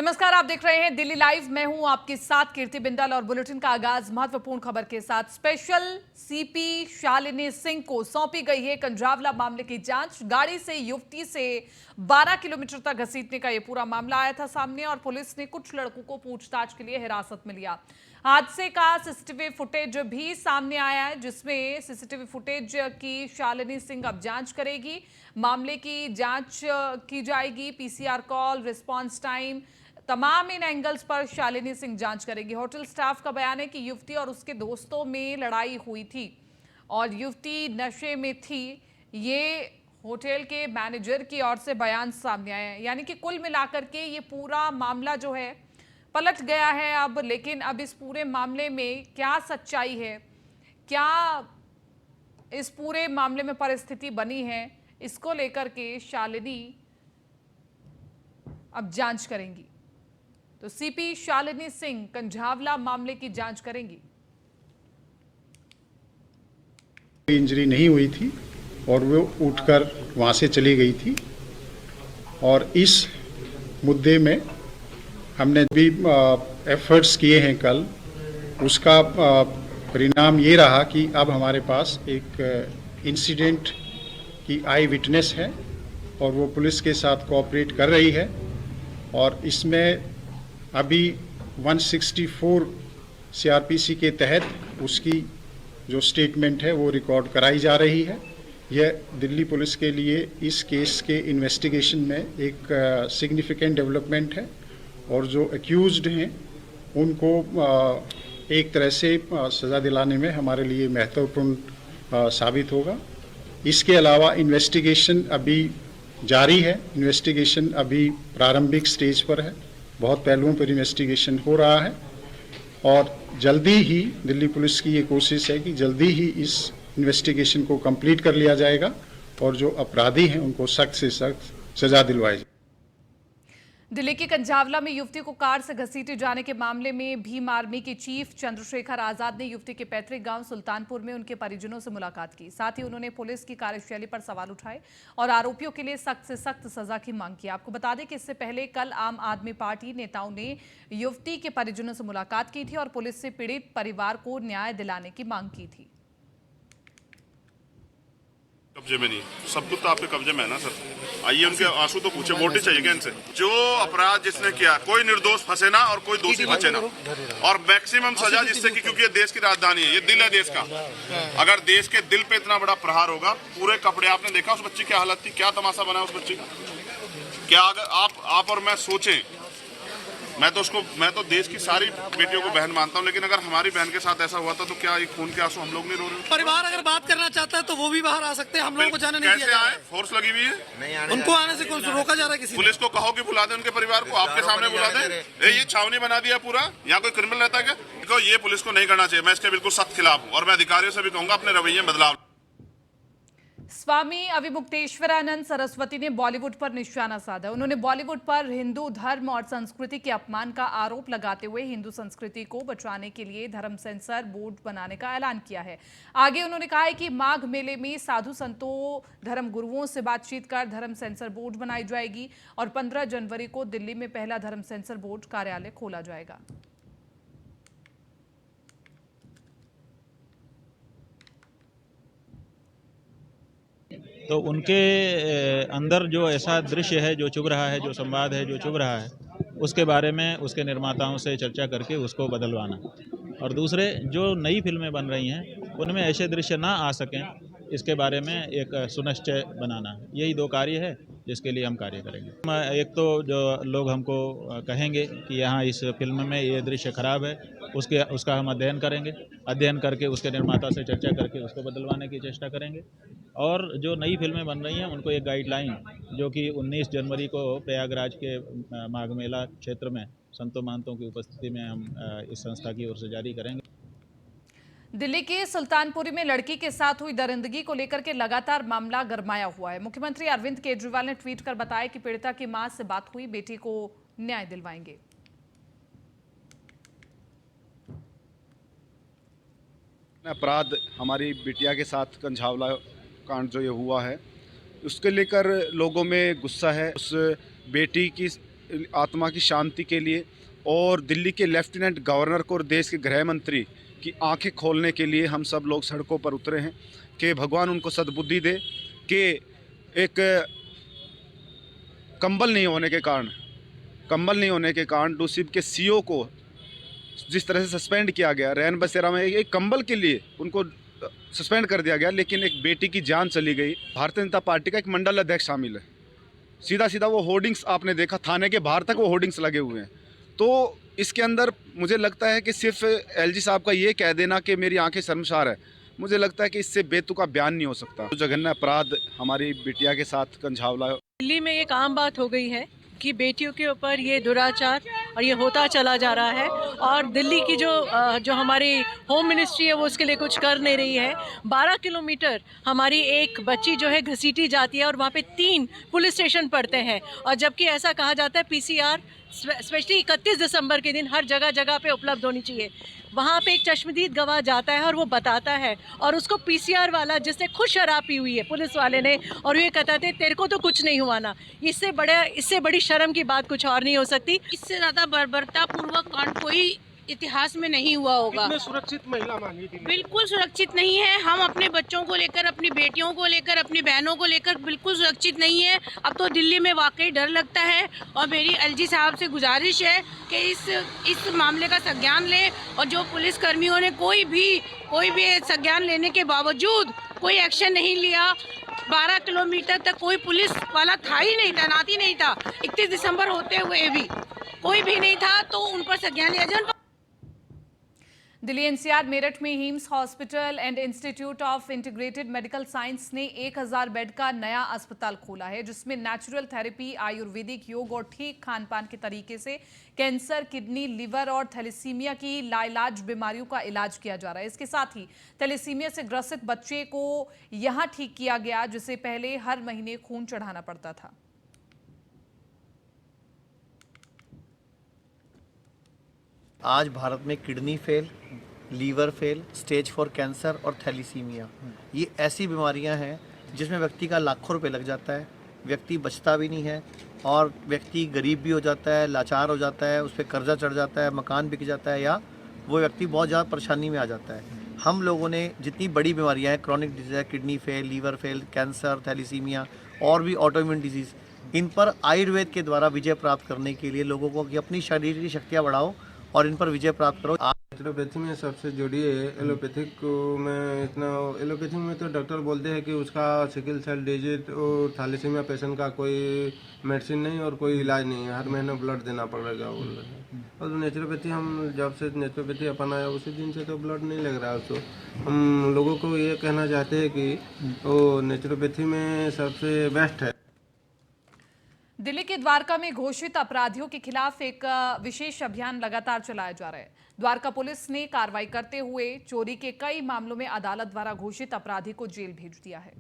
नमस्कार, आप देख रहे हैं दिल्ली लाइव। मैं हूं आपके साथ कीर्ति बिंदल और बुलेटिन का आगाज महत्वपूर्ण खबर के साथ। स्पेशल सीपी शालिनी सिंह को सौंपी गई है कंझावला मामले की जांच। गाड़ी से युवती से 12 किलोमीटर तक घसीटने का यह पूरा मामला आया था सामने और पुलिस ने कुछ लड़कों को पूछताछ के लिए हिरासत में लिया। हादसे का सीसीटीवी फुटेज भी सामने आया है, जिसमें सीसीटीवी फुटेज की शालिनी सिंह अब जांच करेगी। मामले की जांच की जाएगी। पीसीआर कॉल, रिस्पांस टाइम, तमाम इन एंगल्स पर शालिनी सिंह जांच करेगी। होटल स्टाफ का बयान है कि युवती और उसके दोस्तों में लड़ाई हुई थी और युवती नशे में थी। ये होटल के मैनेजर की ओर से बयान सामने आया है। यानी कि कुल मिलाकर के ये पूरा मामला जो है पलट गया है अब। लेकिन अब इस पूरे मामले में क्या सच्चाई है, क्या इस पूरे मामले में परिस्थिति बनी है, इसको लेकर के शालिनी अब जांच करेंगी। तो सीपी शालिनी सिंह कंझावला मामले की जांच करेंगी। इंजरी नहीं हुई थी और वो उठकर वहां से चली गई थी। और इस मुद्दे में हमने भी एफर्ट्स किए हैं कल, उसका परिणाम ये रहा कि अब हमारे पास एक इंसिडेंट की आई विटनेस है और वो पुलिस के साथ कोऑपरेट कर रही है। और इसमें अभी 164 सीआरपीसी के तहत उसकी जो स्टेटमेंट है वो रिकॉर्ड कराई जा रही है। यह दिल्ली पुलिस के लिए इस केस के इन्वेस्टिगेशन में एक सिग्निफिकेंट डेवलपमेंट है और जो एक्यूज्ड हैं उनको एक तरह से सज़ा दिलाने में हमारे लिए महत्वपूर्ण साबित होगा। इसके अलावा इन्वेस्टिगेशन अभी जारी है। इन्वेस्टिगेशन अभी प्रारंभिक स्टेज पर है। बहुत पहलुओं पर इन्वेस्टिगेशन हो रहा है और जल्दी ही दिल्ली पुलिस की ये कोशिश है कि जल्दी ही इस इन्वेस्टिगेशन को कंप्लीट कर लिया जाएगा और जो अपराधी हैं उनको सख्त से सख्त सजा दिलवाई जाएगी। दिल्ली के कंझावला में युवती को कार से घसीटे जाने के मामले में भीम आर्मी के चीफ चंद्रशेखर आजाद ने युवती के पैतृक गांव सुल्तानपुर में उनके परिजनों से मुलाकात की। साथ ही उन्होंने पुलिस की कार्यशैली पर सवाल उठाए और आरोपियों के लिए सख्त से सख्त सजा की मांग की। आपको बता दें कि इससे पहले कल आम आदमी पार्टी नेताओं ने युवती के परिजनों से मुलाकात की थी और पुलिस से पीड़ित परिवार को न्याय दिलाने की मांग की थी। कब्जे में नहीं, सब कुछ तो आपके कब्जे में है ना सर। आइए उनके आंसू तो पूछे, वोट ही चाहिए क्या इनसे। जो अपराध जिसने किया, कोई निर्दोष फंसे ना और कोई दोषी बचे ना, और मैक्सिमम सजा जिससे कि, क्योंकि ये देश की राजधानी है, ये दिल है देश का। अगर देश के दिल पे इतना बड़ा प्रहार होगा, पूरे कपड़े आपने देखा उस बच्ची की हालत थी, क्या तमाशा बना उस बच्ची का। क्या अगर आप और मैं सोचें, मैं तो देश की सारी बेटियों को बहन मानता हूं, लेकिन अगर हमारी बहन के साथ ऐसा हुआ था तो क्या ये खून के आंसू हम लोग नहीं रो रहे? परिवार अगर बात करना चाहता है तो वो भी बाहर आ सकते हैं, हम लोगों को जाने नहीं दिया जा रहा है। फोर्स लगी हुई है, उनको आने से रोका जा रहा है। किसी पुलिस को कहो कि बुला दे उनके परिवार को, आपके सामने बुला दे। ये छावनी बना दिया पूरा, यहाँ कोई क्रिमिनल रहता है क्या? देखो, ये पुलिस को नहीं करना चाहिए। मैं इसके बिल्कुल सख्त खिलाफ हूँ और मैं अधिकारियों से भी कहूंगा अपने रवैये में बदलाव। स्वामी अविमुक्तेश्वरानंद सरस्वती ने बॉलीवुड पर निशाना साधा। उन्होंने बॉलीवुड पर हिंदू धर्म और संस्कृति के अपमान का आरोप लगाते हुए हिंदू संस्कृति को बचाने के लिए धर्म सेंसर बोर्ड बनाने का ऐलान किया है। आगे उन्होंने कहा है कि माघ मेले में साधु संतों, धर्म गुरुओं से बातचीत कर धर्म सेंसर बोर्ड बनाई जाएगी और 15 जनवरी को दिल्ली में पहला धर्म सेंसर बोर्ड कार्यालय खोला जाएगा। तो उनके अंदर जो ऐसा दृश्य है जो चुभ रहा है, जो संवाद है जो चुभ रहा है, उसके बारे में उसके निर्माताओं से चर्चा करके उसको बदलवाना। और दूसरे जो नई फिल्में बन रही हैं उनमें ऐसे दृश्य ना आ सकें, इसके बारे में एक सुनिश्चय बनाना। यही दो कार्य है जिसके लिए हम कार्य करेंगे। एक तो जो लोग हमको कहेंगे कि यहाँ इस फिल्म में ये दृश्य खराब है, उसका हम अध्ययन करेंगे। अध्ययन करके उसके निर्माता से चर्चा करके उसको बदलवाने की चेष्टा करेंगे। और जो नई फिल्में बन रही हैं उनको एक गाइडलाइन, जो कि 19 जनवरी को प्रयागराज के माघ मेला क्षेत्र में संतों महंतों की उपस्थिति में हम इस संस्था की ओर से जारी करेंगे। दिल्ली के सुल्तानपुरी में लड़की के साथ हुई दरिंदगी को लेकर के लगातार मामला गरमाया हुआ है। मुख्यमंत्री अरविंद केजरीवाल ने ट्वीट कर बताया कि पीड़िता की मां से बात हुई, बेटी को न्याय दिलवाएंगे। अपराध हमारी बिटिया के साथ कंझावला कांड जो ये हुआ है, उसके लेकर लोगों में गुस्सा है। उस बेटी की आत्मा की शांति के लिए और दिल्ली के लेफ्टिनेंट गवर्नर को और देश के गृह मंत्री की आंखें खोलने के लिए हम सब लोग सड़कों पर उतरे हैं कि भगवान उनको सद्बुद्धि दे कि एक कंबल नहीं होने के कारण डूसिब के सीईओ को जिस तरह से सस्पेंड किया गया, रैन बसेरा में एक कंबल के लिए उनको सस्पेंड कर दिया गया, लेकिन एक बेटी की जान चली गई। भारतीय जनता पार्टी का एक मंडल अध्यक्ष शामिल है। सीधा वो होर्डिंग्स आपने देखा, थाने के बाहर तक वो होर्डिंग्स लगे हुए हैं। तो इसके अंदर मुझे लगता है कि सिर्फ एलजी साहब का ये कह देना कि मेरी आंखें शर्मसार है, मुझे लगता है कि इससे बेतुका बयान नहीं हो सकता। तो जघन्य अपराध हमारी बिटिया के साथ कंझावला। दिल्ली में एक आम बात हो गई है कि बेटियों के ऊपर ये दुराचार और ये होता चला जा रहा है, और दिल्ली की जो हमारी होम मिनिस्ट्री है वो उसके लिए कुछ कर नहीं रही है। 12 किलोमीटर हमारी एक बच्ची जो है घसीटी जाती है और वहाँ पे 3 पुलिस स्टेशन पड़ते हैं, और जबकि ऐसा कहा जाता है पीसीआर स्पेशली 31 दिसंबर के दिन हर जगह पे उपलब्ध होनी चाहिए। वहाँ पे एक चश्मदीद गवाह जाता है और वो बताता है, और उसको पीसीआर वाला जिसने खुद शराब पी हुई है पुलिस वाले ने, और ये कहता थे तेरे को तो कुछ नहीं हुआ ना। इससे बड़ी शर्म की बात कुछ और नहीं हो सकती। इससे ज्यादा बर्बरतापूर्वक कांड कोई इतिहास में नहीं हुआ होगा। सुरक्षित महिला मांगी थी। बिल्कुल सुरक्षित नहीं है। हम अपने बच्चों को लेकर, अपनी बेटियों को लेकर, अपनी बहनों को लेकर बिल्कुल सुरक्षित नहीं है। अब तो दिल्ली में वाकई डर लगता है, और मेरी एलजी साहब से गुजारिश है कि इस मामले का संज्ञान लें, और जो पुलिस कर्मियों ने कोई भी संज्ञान लेने के बावजूद कोई एक्शन नहीं लिया। 12 किलोमीटर तक कोई पुलिस वाला था ही नहीं, तैनात ही नहीं था। 31 दिसंबर होते हुए भी कोई भी नहीं था, तो उन पर संज्ञान लिया जाए। दिल्ली एनसीआर मेरठ में hymns hospital and institute of integrated medical science ने 1000 बेड का नया अस्पताल खोला है, जिसमें नेचुरल थेरेपी, आयुर्वेदिक, योग और ठीक खान पान के तरीके से कैंसर, किडनी, लिवर और थैलेसीमिया की लाइलाज बीमारियों का इलाज किया जा रहा है। इसके साथ ही थैलेसीमिया से ग्रसित बच्चे को यहां ठीक किया गया, जिसे पहले हर महीने खून चढ़ाना पड़ता था। आज भारत में kidney fail, liver fail, stage 4 cancer और थैलीसीमिया, ये ऐसी बीमारियां हैं जिसमें व्यक्ति का लाखों रुपए लग जाता है, व्यक्ति बचता भी नहीं है, और व्यक्ति गरीब भी हो जाता है, लाचार हो जाता है, उस पर कर्जा चढ़ जाता है, मकान बिक जाता है, या वो व्यक्ति बहुत ज़्यादा परेशानी में आ जाता है। हम लोगों ने जितनी बड़ी बीमारियाँ हैं, क्रॉनिक डिजीज़ है, kidney fail, liver fail, cancer, thalassemia और भी ऑटोइम्यून डिजीज़, इन पर आयुर्वेद के द्वारा विजय प्राप्त करने के लिए लोगों को कि अपनी शरीर की शक्तियाँ बढ़ाओ और इन पर विजय प्राप्त करो। नेचुरोपैथी में सबसे जुड़िए एलोपैथिक में इतना, एलोपैथिक में तो डॉक्टर बोलते हैं कि उसका सिकल सेल डिजीज और थैलेसीमिया पेशेंट का कोई मेडिसिन नहीं और कोई इलाज नहीं है, हर महीने ब्लड देना पड़ेगा बोल रहे हैं। और नेचुरोपैथी हम जब से नेचुरोपैथी अपनाया उसी दिन से तो ब्लड नहीं लग रहा है उसको। हम लोगों को ये कहना चाहते हैं कि वो नेचुरोपैथी में सबसे बेस्ट है। दिल्ली के द्वारका में घोषित अपराधियों के खिलाफ एक विशेष अभियान लगातार चलाया जा रहा है। द्वारका पुलिस ने कार्रवाई करते हुए चोरी के कई मामलों में अदालत द्वारा घोषित अपराधी को जेल भेज दिया है।